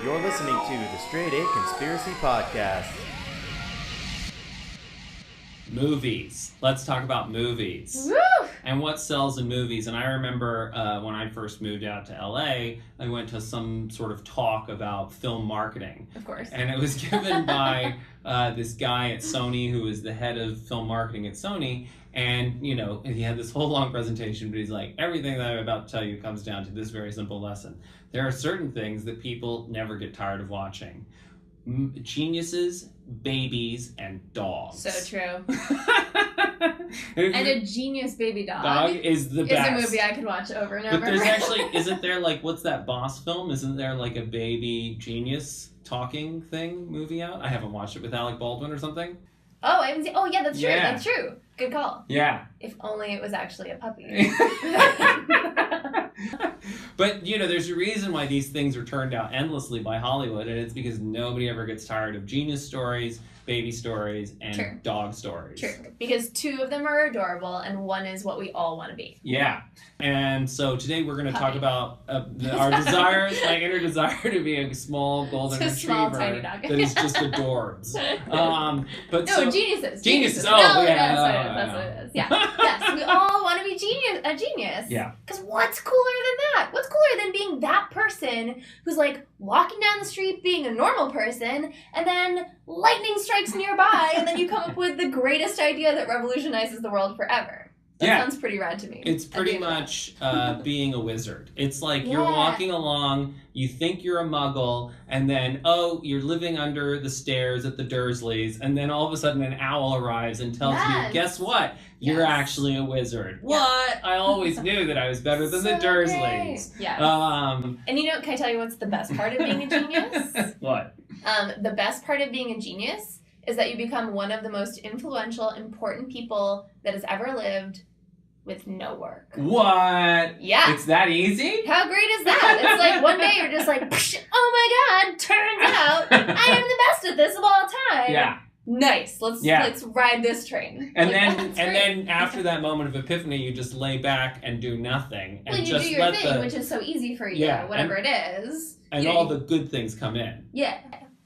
You're listening to the Straight A Conspiracy Podcast. Movies. Let's talk about movies. Woo! And what sells in movies. And I remember when I first moved out to LA, I went to some sort of talk about film marketing. Of course. And it was given by this guy at Sony who was the head of film marketing at Sony. And, you know, he had this whole long presentation, but he's like, everything that I'm about to tell you comes down to this very simple lesson. There are certain things that people never get tired of watching. Geniuses, babies, and dogs. So true. And a genius baby dog is the best. Is a movie I could watch over and over. But there's actually, isn't there like, what's that Boss film? Isn't there like a baby genius talking thing movie out? I haven't watched it with Alec Baldwin or something. Oh, I haven't seen. Oh, yeah, that's true. Yeah. That's true. Good call. Yeah. If only it was actually a puppy. But, you know, there's a reason why these things are turned out endlessly by Hollywood, and it's because nobody ever gets tired of genius stories, baby stories, and True. dog stories. True. Because two of them are adorable, and one is what we all want to be. Yeah. And so today we're going to talk Puppy. about our desires, my inner desire to be a small golden It's a small, tiny retriever dog. that is just adorbs. But No, so, geniuses. Geniuses. No, Oh, yeah. that's what it is. Yeah. Yes, we all want to be a genius. Yeah. Because what's cooler than that? What's cooler than being that person who's like walking down the street being a normal person, and then lightning strikes nearby, and then you come up with the greatest idea that revolutionizes the world forever. That sounds pretty rad to me. It's pretty much being a wizard. It's like you're Yeah. walking along, you think you're a muggle, and then, oh, you're living under the stairs at the Dursleys, and then all of a sudden an owl arrives and tells you, Yes. guess what? You're Yes. actually a wizard. Yeah. What? I always knew that I was better than the So Dursleys. great. Yes. And you know, can I tell you what's the best part of being a genius? What? The best part of being a genius is that you become one of the most influential, important people that has ever lived with no work. What? Yeah. It's that easy? How great is that? It's like one day you're just like, oh my god, turns out I am the best at this of all time. Yeah. Nice. Let's ride this train. And Like, then that's and great. then after that moment of epiphany, you just lay back and do nothing. And Well, you just do your let thing, the which is so easy for you, Yeah, whatever it is. and You- all the good things come in. Yeah.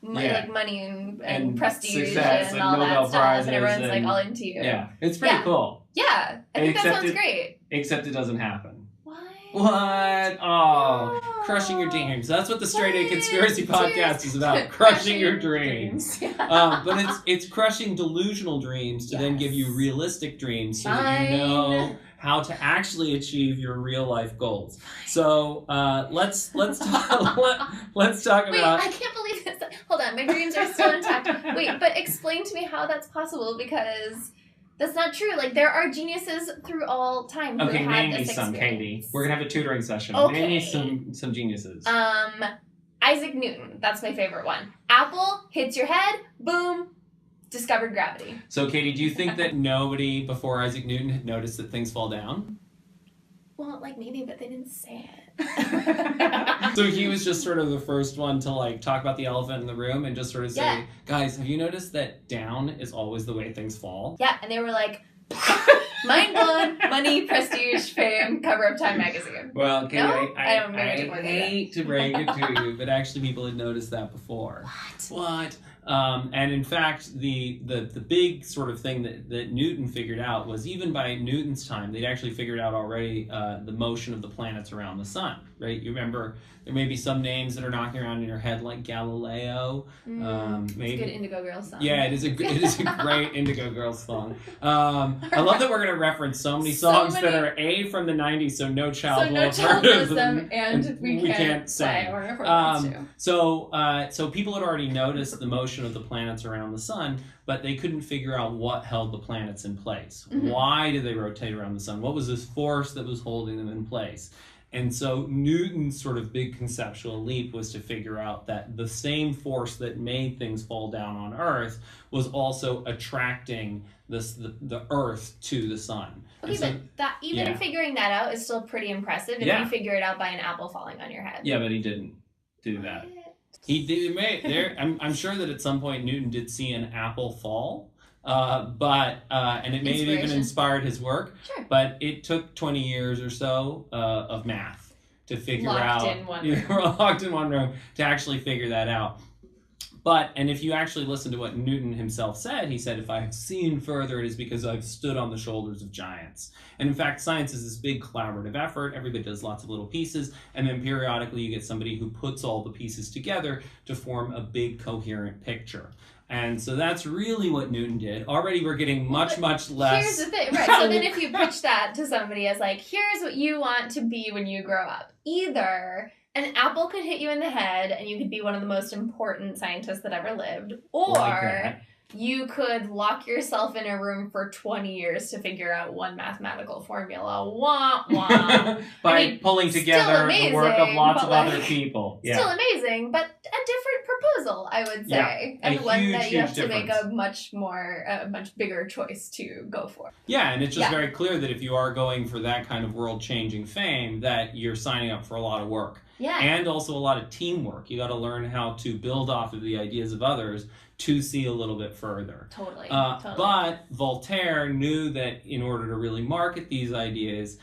Yeah. Like money and And prestige success and and all Nobel that stuff, Prizes and everyone's like and- all into you. Yeah. It's pretty Yeah. cool. Yeah, I think that Except sounds it- great. Except it doesn't happen. What? What? Oh, crushing your dreams. That's what the Straight A Conspiracy Podcast is about. Crushing your dreams. Yeah. But it's crushing delusional dreams to then give you Yes. realistic dreams so that you Fine. know how to actually achieve your real life goals. So let's talk, let's talk Wait, about. I can't believe this. Hold on, my dreams are still intact. Wait, but explain to me how that's possible, because that's not true. Like, there are geniuses through all time who Okay, have name had me this some, experience. Katie. We're gonna have a tutoring session. Okay. Name me some geniuses. Isaac Newton. That's my favorite one. Apple hits your head, boom, discovered gravity. So, Katie, do you think that nobody before Isaac Newton had noticed that things fall down? Well, like maybe, but they didn't say it. So he was just sort of the first one to like talk about the elephant in the room and just sort of say, Yeah. guys, have you noticed that down is always the way things fall? Yeah, and they were like, mind blown, money, prestige, fame, cover of Time magazine. Well, Katie, No? I don't maybe I took more than that. hate to break it to you, but actually people had noticed that before. What? And in fact, the big sort of thing that Newton figured out was even by Newton's time, they'd actually figured out already the motion of the planets around the sun, right? You remember there may be some names that are knocking around in your head like Galileo. It's Maybe. a good Indigo Girls song. Yeah, it is a great Indigo Girls song. I love that we're going to reference so many So songs many- that are A, from the 90s, so no child So will no have child heard knows of them, and we can't sing. play or if we're supposed to. So people had already noticed the motion of the planets around the sun, but they couldn't figure out what held the planets in place. Mhm. Why did they rotate around the sun? What was this force that was holding them in place? And so Newton's sort of big conceptual leap was to figure out that the same force that made things fall down on Earth was also attracting the Earth to the sun. Okay, And so- but that even yeah. figuring that out is still pretty impressive if Yeah. you figure it out by an apple falling on your head. yeah, but he didn't do that. He did. I'm sure that at some point Newton did see an apple fall, and it may have even Inspiration. inspired his work. Sure. But it took 20 years or so of math to figure Locked out. in one You room. were locked in one room to actually figure that out. And if you actually listen to what Newton himself said, he said, if I have seen further, it is because I've stood on the shoulders of giants. And in fact, science is this big collaborative effort. Everybody does lots of little pieces. And then periodically you get somebody who puts all the pieces together to form a big coherent picture. And so that's really what Newton did. Already we're getting much less. Here's the thing, right? So then if you pitch that to somebody as like, here's what you want to be when you grow up. Either an apple could hit you in the head and you could be one of the most important scientists that ever lived, or Like you could lock yourself in a room for 20 years to figure out one mathematical formula. Wah, wah. By pulling together the work of lots of other people. Still amazing, but a different proposal, I would say. Yeah, and one huge, that you have huge to make difference. a much bigger choice to go for. Yeah, and it's just very clear that if you are going for that kind of world-changing fame, that you're signing up for a lot of work. Yeah. And also a lot of teamwork. You got to learn how to build off of the ideas of others to see a little bit further. Totally. But Voltaire knew that in order to really market these ideas,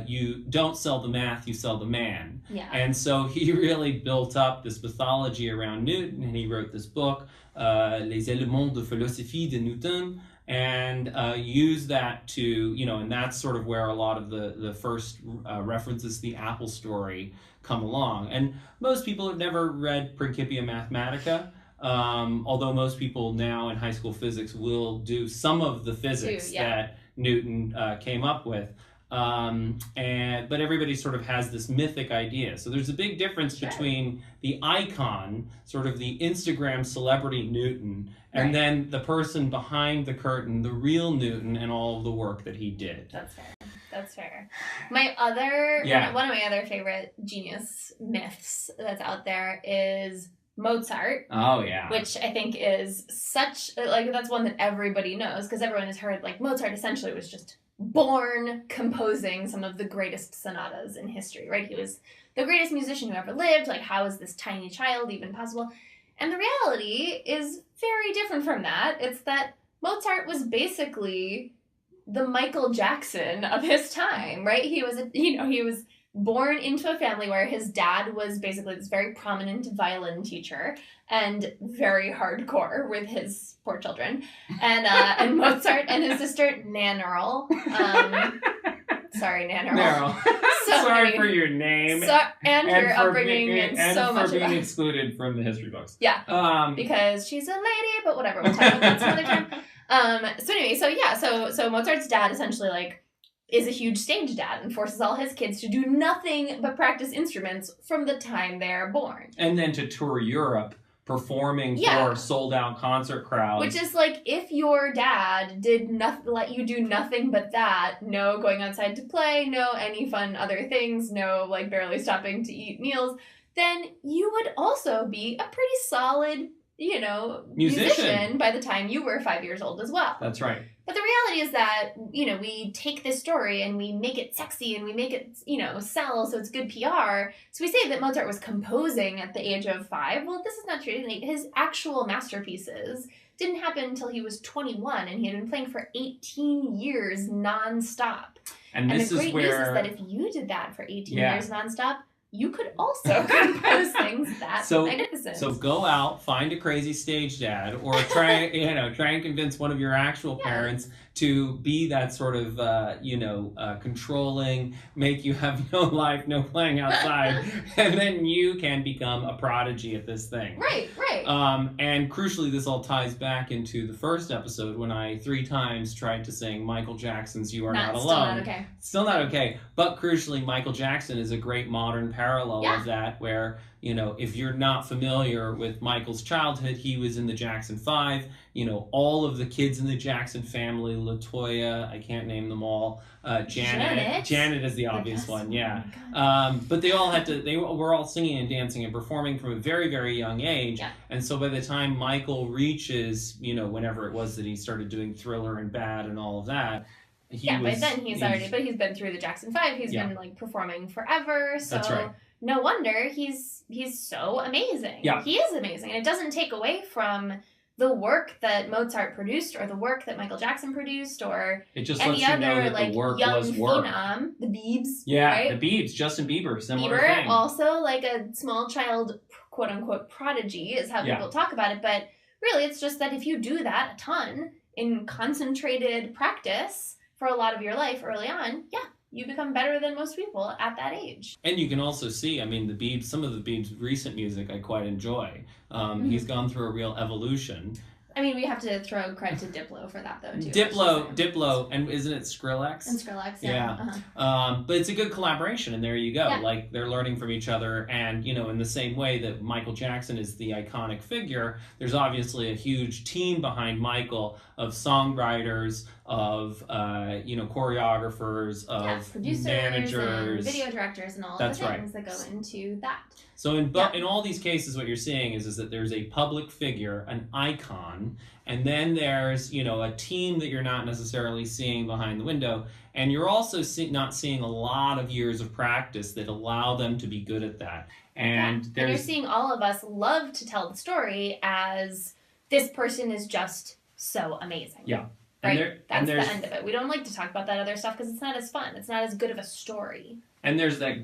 you don't sell the math, you sell the man. Yeah. And so he really built up this mythology around Newton, and he wrote this book, Les Éléments de Philosophie de Newton, and used that to, and that's sort of where a lot of the first references to the Apple story come along. And most people have never read Principia Mathematica, although most people now in high school physics will do some of the physics that Newton came up with. But everybody sort of has this mythic idea. So there's a big difference between the icon, sort of the Instagram celebrity Newton, and then the person behind the curtain, the real Newton, and all of the work that he did. That's fair. One of my other favorite genius myths that's out there is Mozart. Oh, yeah. Which I think is that's one that everybody knows, because everyone has heard, Mozart essentially was just born composing some of the greatest sonatas in history, right? He was the greatest musician who ever lived. How is this tiny child even possible? And the reality is very different from that. It's that Mozart was basically the Michael Jackson of his time, right? He was born into a family where his dad was basically this very prominent violin teacher and very hardcore with his poor children. And Mozart and his sister Nannerl. Sorry, Nannerl. Sorry for your name. And your upbringing and so much for being excluded from the history books. Yeah. Because she's a lady, but whatever. We'll talk about that some other time. So Mozart's dad essentially is a huge stage dad and forces all his kids to do nothing but practice instruments from the time they're born. And then to tour Europe performing for sold-out concert crowds. Which is if your dad did let you do nothing but that, no going outside to play, no any fun other things, no barely stopping to eat meals, then you would also be a pretty solid, musician by the time you were 5 years old as well. That's right. But the reality is that, we take this story and we make it sexy and we make it, sell so it's good PR. So we say that Mozart was composing at the age of 5. Well, this is not true. His actual masterpieces didn't happen until he was 21, and he had been playing for 18 years nonstop. And the great news is that if you did that for 18 years nonstop, you could also compose things that magnificent. So go out, find a crazy stage dad, or try and convince one of your actual parents to be that sort of, controlling, make you have no life, no playing outside, and then you can become a prodigy at this thing. Right. And crucially, this all ties back into the first episode when I 3 times tried to sing Michael Jackson's You Are Not Alone. Still not okay. But crucially, Michael Jackson is a great modern parallel of that, where, if you're not familiar with Michael's childhood, he was in the Jackson 5. All of the kids in the Jackson family, LaToya, I can't name them all, Janet is the obvious one, but they were all singing and dancing and performing from a very, very young age. And so by the time Michael reaches, whenever it was that he started doing Thriller and Bad and all of that, by then he's been through the Jackson 5. He's been performing forever. So that's right. No wonder he's so amazing. Yeah. He is amazing. And it doesn't take away from the work that Mozart produced or the work that Michael Jackson produced or It just any lets you other know that like the work young was work. phenom, the Biebs, Yeah, right? the Biebs, Justin Bieber, similar Bieber, thing. also like a small child, quote unquote, prodigy is how people talk about it. But really, it's just that if you do that a ton in concentrated practice for a lot of your life early on, you become better than most people at that age. And you can also see, I mean, the Biebs, some of the Biebs' recent music I quite enjoy. He's gone through a real evolution. I mean, we have to throw credit to Diplo for that, though, too. Diplo, and isn't it Skrillex? And Skrillex, yeah. But it's a good collaboration, and there you go. Yeah. Like, they're learning from each other, and, you know, in the same way that Michael Jackson is the iconic figure, there's obviously a huge team behind Michael of songwriters, of, choreographers, of producers, managers. and video directors, and all the things that go into that. So in all these cases, what you're seeing is that there's a public figure, an icon, and then there's, a team that you're not necessarily seeing behind the window, and you're also not seeing a lot of years of practice that allow them to be good at that. And you're seeing all of us love to tell the story as this person is just so amazing. Yeah. Right? That's the end of it. We don't like to talk about that other stuff because it's not as fun. It's not as good of a story. And there's a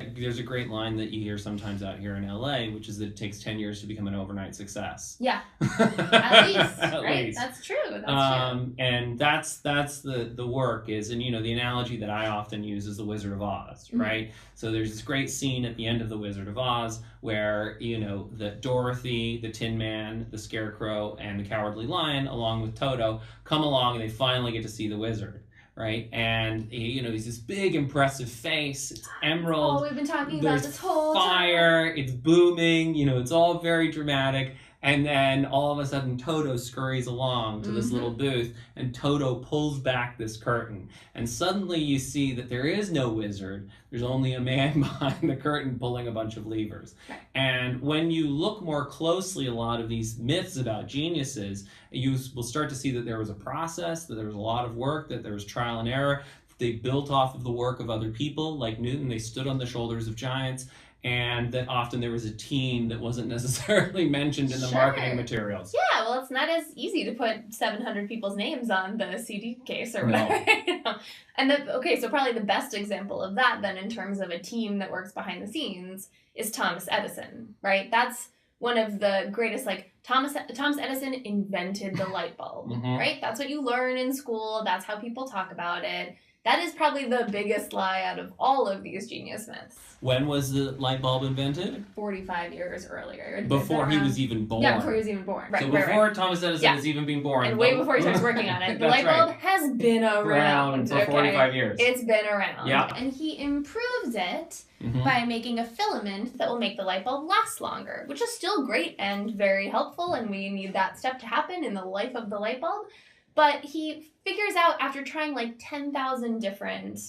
great line that you hear sometimes out here in LA, which is that it takes 10 years to become an overnight success. Yeah. At least, At right? least. That's true. That's true. And that's the work is, and the analogy that I often use is the Wizard of Oz, right? So there's this great scene at the end of the Wizard of Oz where, the Dorothy, the Tin Man, the Scarecrow, and the Cowardly Lion, along with Toto, come along and they finally get to see the wizard. Right, and he's this big, impressive face. It's emerald. Oh, we've been talking about this whole fire. time. It's booming. It's all very dramatic. And then all of a sudden, Toto scurries along to this little booth, and Toto pulls back this curtain. And suddenly you see that there is no wizard. There's only a man behind the curtain pulling a bunch of levers. Right. And when you look more closely at a lot of these myths about geniuses, you will start to see that there was a process, that there was a lot of work, that there was trial and error. They built off of the work of other people, like Newton. They stood on the shoulders of giants. And that often there was a team that wasn't necessarily mentioned in the marketing materials. Yeah, well, it's not as easy to put 700 people's names on the CD case or whatever. No. And so probably the best example of that then in terms of a team that works behind the scenes is Thomas Edison, right? That's one of the greatest, Thomas Edison invented the light bulb, right? That's what you learn in school. That's how people talk about it. That is probably the biggest lie out of all of these genius myths. When was the light bulb invented? 45 years earlier. Before he was even born. Yeah, before he was even born. Right, so before Thomas Edison was even being born. And way before he starts working on it. The light bulb has been around. For 45 years. It's been around. Yeah. And he improves it by making a filament that will make the light bulb last longer, which is still great and very helpful, and we need that step to happen in the life of the light bulb. But he figures out after trying 10,000 different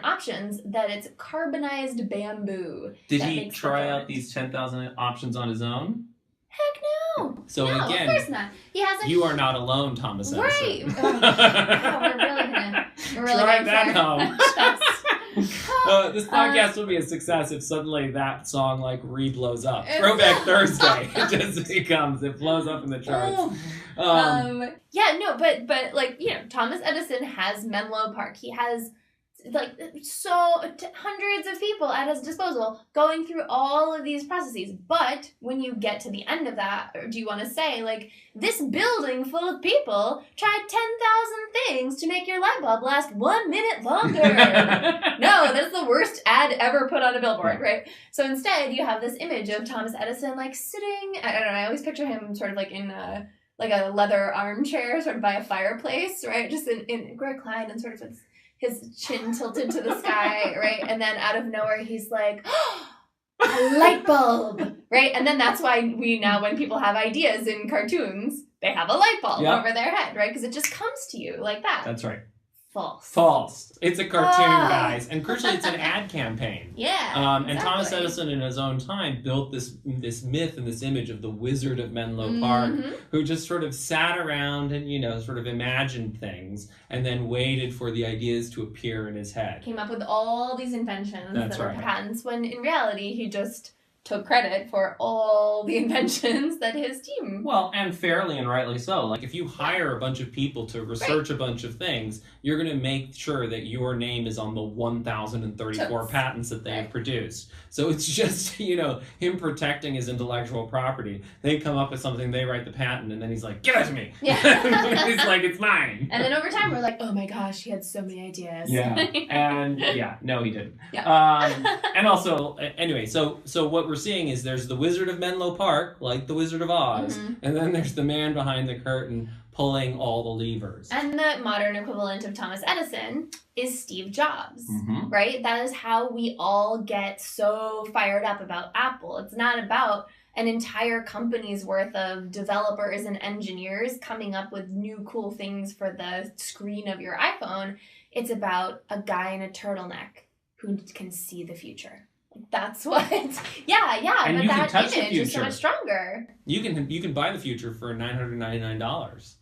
options that it's carbonized bamboo. Did he try out these 10,000 options on his own? Heck no. So no, again, of course not. He has you are not alone, Thomas Edison. Right. Wow, we're really try going that for home. This podcast will be a success if suddenly that song re-blows up. Throwback Thursday. It blows up in the charts. Thomas Edison has Menlo Park. He has hundreds of people at his disposal going through all of these processes. But when you get to the end of that, or do you want to say, this building full of people tried 10,000 things to make your light bulb last 1 minute longer? No, that's the worst ad ever put on a billboard, right? So instead, you have this image of Thomas Edison, sitting, I don't know, I always picture him sort of in a leather armchair, sort of by a fireplace, right? Just in reclined and sort of his chin tilted to the sky, right? And then out of nowhere, he's like, oh, a light bulb, right? And then that's why when people have ideas in cartoons, they have a light bulb over their head, right? Because it just comes to you like that. That's right. False. It's a cartoon, guys. And crucially, it's an ad campaign. Yeah. And Thomas Edison, in his own time, built this myth and this image of the Wizard of Menlo Park, who just sort of sat around and, sort of imagined things and then waited for the ideas to appear in his head. Came up with all these inventions that were patents, when in reality, he just took credit for all the inventions that his team. Well, and fairly and rightly so. Like, if you hire a bunch of people to research a bunch of things, you're going to make sure that your name is on the 1,034 patents that they have produced. So it's just, you know, him protecting his intellectual property. They come up with something, they write the patent, and then he's like, give it to me. Yeah. He's like, it's mine. And then over time, we're like, oh my gosh, he had so many ideas. Yeah. And no, he didn't. Yeah. And also, anyway, so what we're seeing is there's the Wizard of Menlo Park, like the Wizard of Oz, and then there's the man behind the curtain pulling all the levers. And the modern equivalent of Thomas Edison is Steve Jobs, right? That is how we all get so fired up about Apple. It's not about an entire company's worth of developers and engineers coming up with new cool things for the screen of your iPhone. It's about a guy in a turtleneck who can see the future. That's what. Yeah. And but you can that touch the image is so future. much stronger. You can buy the future for $999.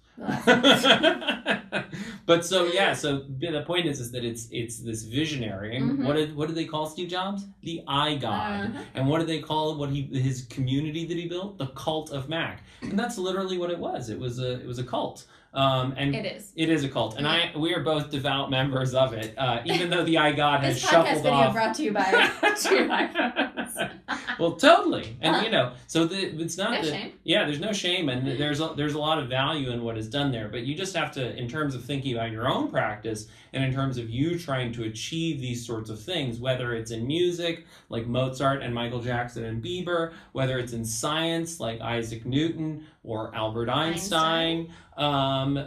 But so the point is that it's this visionary. And what did they call Steve Jobs? The I God. And what did they call his community that he built? The cult of Mac. And that's literally what it was. It was a cult. And it is a cult, and we are both devout members of it. Even though the I God has shuffled off. This podcast video brought to you by two iPhones. Well, totally, and so it's not shame. Yeah, there's no shame, and there's a lot of value in what is done there. But you just have to, in terms of thinking about your own practice, and in terms of you trying to achieve these sorts of things, whether it's in music like Mozart and Michael Jackson and Bieber, whether it's in science like Isaac Newton or Albert Einstein.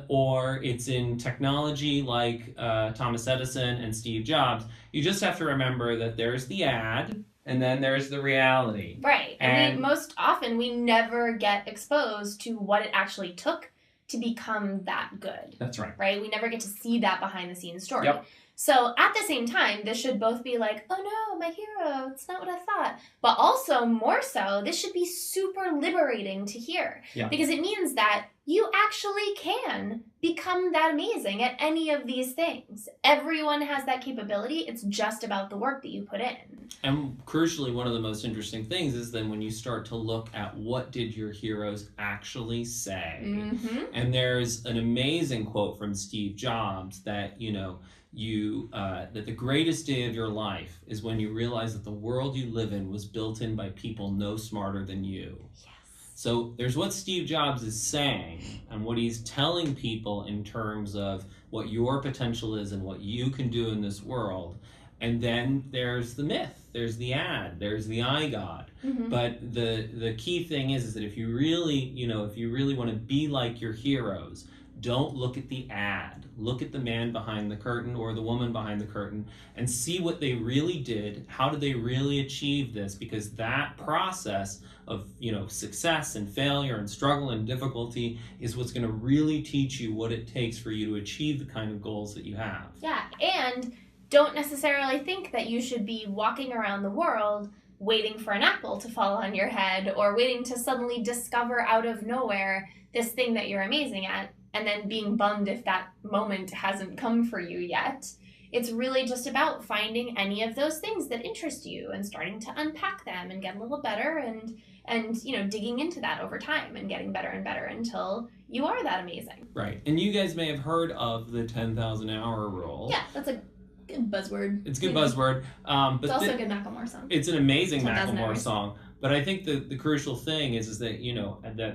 Or it's in technology like Thomas Edison and Steve Jobs. You just have to remember that there's the ad and then there's the reality. Right. And most often we never get exposed to what it actually took to become that good. That's right. Right? We never get to see that behind the scenes story. Yep. So at the same time, this should both be like, oh no, my hero, it's not what I thought. But also, more so, this should be super liberating to hear. Yeah. Because it means that you actually can become that amazing at any of these things. Everyone has that capability. It's just about the work that you put in. And crucially, one of the most interesting things is then when you start to look at what did your heroes actually say. And there's an amazing quote from Steve Jobs that, that the greatest day of your life is when you realize that the world you live in was built in by people no smarter than you. Yes. So there's what Steve Jobs is saying and what he's telling people in terms of what your potential is and what you can do in this world. And then there's the myth, there's the ad, there's the I God. But the key thing is that if you really want to be like your heroes, don't look at the ad. Look at the man behind the curtain or the woman behind the curtain and see what they really did. How did they really achieve this? Because that process of, success and failure and struggle and difficulty is what's going to really teach you what it takes for you to achieve the kind of goals that you have. Yeah, and don't necessarily think that you should be walking around the world waiting for an apple to fall on your head or waiting to suddenly discover out of nowhere this thing that you're amazing at, and then being bummed if that moment hasn't come for you yet. It's really just about finding any of those things that interest you and starting to unpack them and get a little better and digging into that over time and getting better and better until you are that amazing. Right. And you guys may have heard of the 10,000 hour rule. Yeah, that's a good buzzword. It's a good buzzword. But it's also a good Macklemore song. It's an amazing 10,000 Macklemore hours. song. But I think the crucial thing is that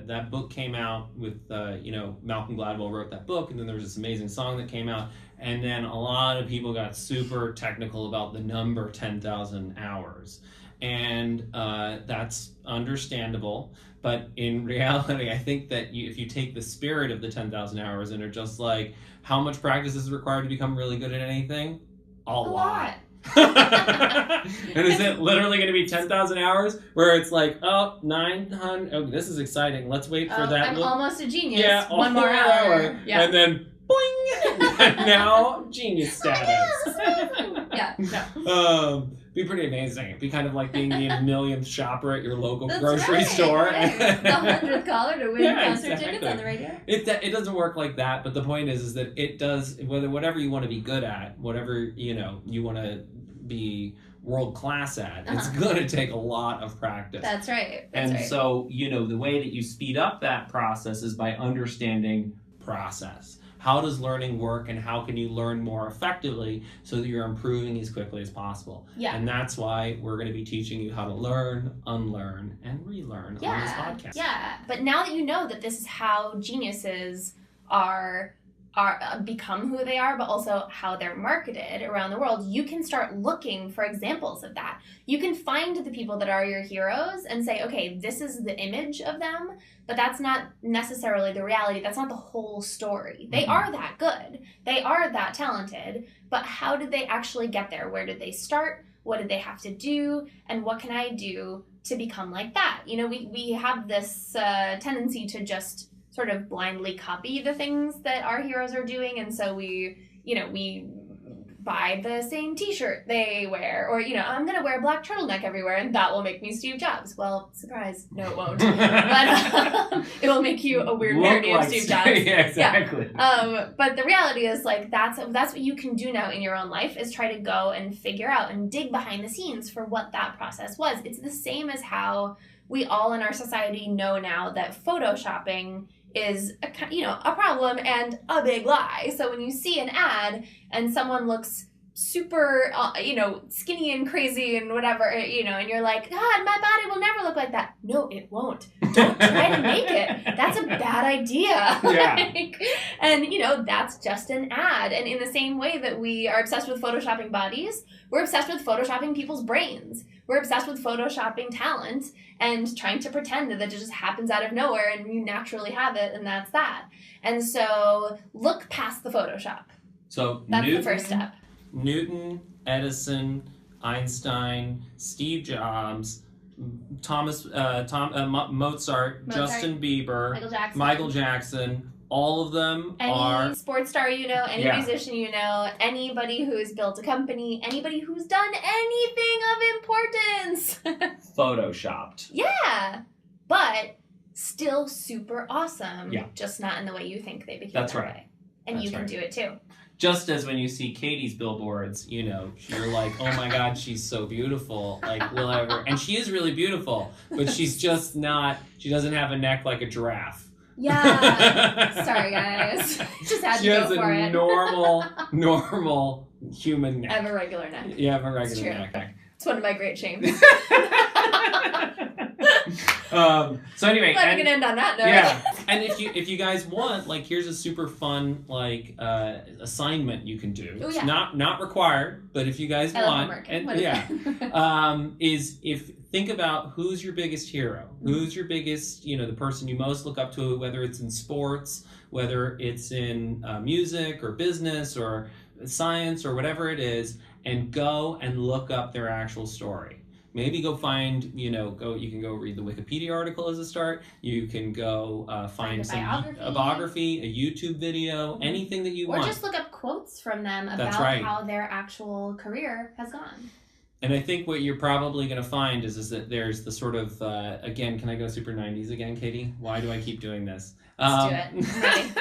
that book came out with, Malcolm Gladwell wrote that book, and then there was this amazing song that came out, and then a lot of people got super technical about the number 10,000 hours. And that's understandable, but in reality, I think that if you take the spirit of the 10,000 hours and are just like, how much practice is required to become really good at anything? A lot. And is it literally going to be 10,000 hours where it's like, 900, this is exciting, let's wait for that. I'm almost a genius. Yeah, one more hour. Yeah. And then, boing, now genius status. Yeah. Be pretty amazing. It'd be kind of like being the millionth shopper at your local That's grocery right, store. Right. The 100th caller to win concert exactly. tickets on the radio. It doesn't work like that, but the point is that it does, whatever you want to be good at, whatever, you want to be world-class at. It's going to take a lot of practice. That's right. So, the way that you speed up that process is by understanding process. How does learning work, and how can you learn more effectively so that you're improving as quickly as possible? Yeah. And that's why we're going to be teaching you how to learn, unlearn, and relearn on this podcast. Yeah. But now that you know that this is how geniuses are become who they are, but also how they're marketed around the world, you can start looking for examples of that. You can find the people that are your heroes and say, okay, this is the image of them, but that's not necessarily the reality. That's not the whole story. They are that good. They are that talented, but how did they actually get there? Where did they start? What did they have to do? And what can I do to become like that? We have this tendency to just sort of blindly copy the things that our heroes are doing, and so we buy the same t-shirt they wear, or I'm gonna wear a black turtleneck everywhere and that will make me Steve Jobs. Well, surprise, no it won't. But it will make you a weird parody of Steve Jobs. Yeah, exactly. But the reality is, like, that's what you can do now in your own life, is try to go and figure out and dig behind the scenes for what that process was. It's the same as how we all in our society know now that photoshopping is a problem and a big lie. So when you see an ad and someone looks super skinny and crazy and whatever, and you're like, God, my body will never look like that. No, it won't. Don't try to make it. That's a bad idea. Yeah. And that's just an ad. And in the same way that we are obsessed with photoshopping bodies, we're obsessed with photoshopping people's brains. We're obsessed with photoshopping talent and trying to pretend that it just happens out of nowhere and you naturally have it, and that's that. And so look past the Photoshop. So that's the first step. Newton, Edison, Einstein, Steve Jobs, Mozart, Justin Bieber, Michael Jackson. All of them are... Any sports star any musician anybody who's built a company, anybody who's done anything of importance. Photoshopped. Yeah, but still super awesome. Yeah. Just not in the way you think they became. That's that right. way. And you can do it too. Just as when you see Katie's billboards, you're like, oh my God, she's so beautiful. Like, will I ever... And she is really beautiful, but she's just not... She doesn't have a neck like a giraffe. Yeah. Sorry, guys. Just had to go for it. She has a normal human neck. I have a regular neck. You have a regular neck. It's one of my great shames. So anyway, I'm gonna end on that note. Yeah, and if you guys want, like, here's a super fun assignment you can do. Ooh, It's yeah. not required, but if you guys want, think about who's your biggest hero, who's your biggest, the person you most look up to, whether it's in sports, whether it's in music or business or science or whatever it is, and go and look up their actual story. Maybe go find, you can go read the Wikipedia article as a start. You can go find a biography, a YouTube video, anything that you want. Or just look up quotes from them about how their actual career has gone. And I think what you're probably going to find is that there's the sort of, again, can I go super 90s again, Katie? Why do I keep doing this? Let's do it. I'm ready.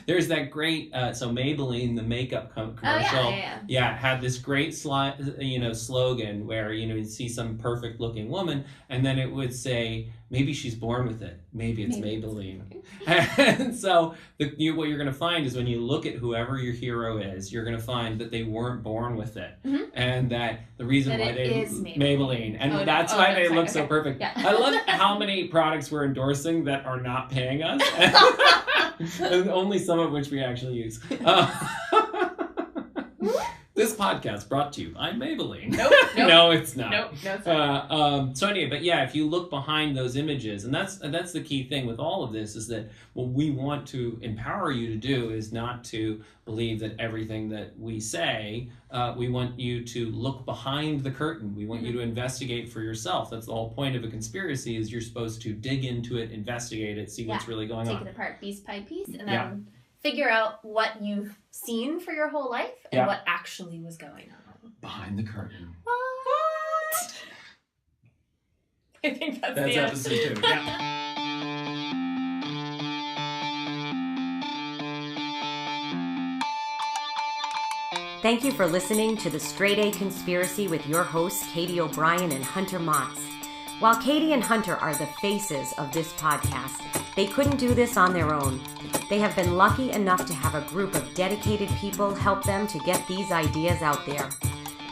There's that great, so Maybelline, the makeup commercial, had this great slogan where, you'd see some perfect looking woman and then it would say, maybe she's born with it. Maybe it's Maybelline. And so what you're going to find is when you look at whoever your hero is, you're going to find that they weren't born with it. Mm-hmm. And that the reason why they is Maybelline. And that's why they look so okay. perfect. Yeah. I love how many products we're endorsing that are not paying us. And only some of which we actually use. This podcast brought to you by Maybelline. Nope. No, it's not. Nope. No, it's not. So anyway, but yeah, if you look behind those images, and that's the key thing with all of this, is that what we want to empower you to do is not to believe that everything that we say, we want you to look behind the curtain. We want you to investigate for yourself. That's the whole point of a conspiracy, is you're supposed to dig into it, investigate it, see what's really going on. Take it apart piece by piece, and then figure out what you've seen for your whole life and what actually was going on. Behind the curtain. What? I think that's the end. episode 2. Yeah. Thank you for listening to the Straight A Conspiracy with your hosts, Katie O'Brien and Hunter Motz. While Katie and Hunter are the faces of this podcast, they couldn't do this on their own. They have been lucky enough to have a group of dedicated people help them to get these ideas out there.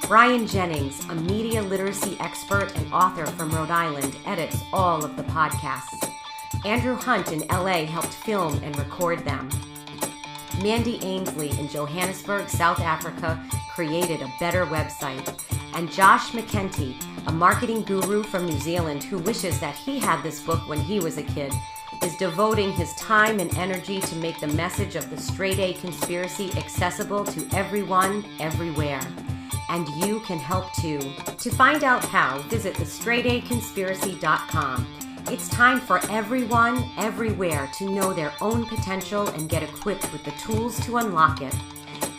Brian Jennings, a media literacy expert and author from Rhode Island, edits all of the podcasts. Andrew Hunt in LA helped film and record them. Mandy Ainsley in Johannesburg, South Africa, created a better website. And Josh McKenty, a marketing guru from New Zealand who wishes that he had this book when he was a kid, is devoting his time and energy to make the message of the Straight A Conspiracy accessible to everyone, everywhere. And you can help too. To find out how, visit thestraightaconspiracy.com. It's time for everyone, everywhere to know their own potential and get equipped with the tools to unlock it.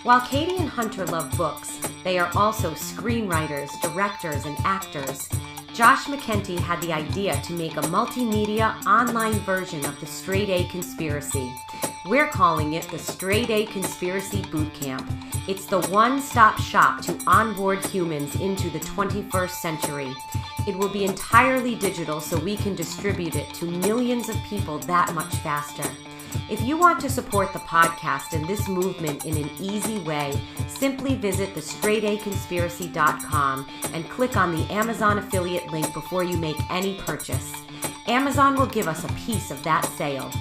While Katie and Hunter love books, they are also screenwriters, directors, and actors. Josh McKenty had the idea to make a multimedia online version of the Straight A Conspiracy. We're calling it the Straight A Conspiracy Bootcamp. It's the one-stop shop to onboard humans into the 21st century. It will be entirely digital so we can distribute it to millions of people that much faster. If you want to support the podcast and this movement in an easy way, simply visit thestraightaconspiracy.com and click on the Amazon affiliate link before you make any purchase. Amazon will give us a piece of that sale.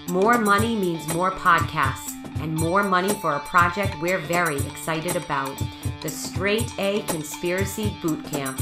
More money means more podcasts, and more money for a project we're very excited about, the Straight A Conspiracy Bootcamp.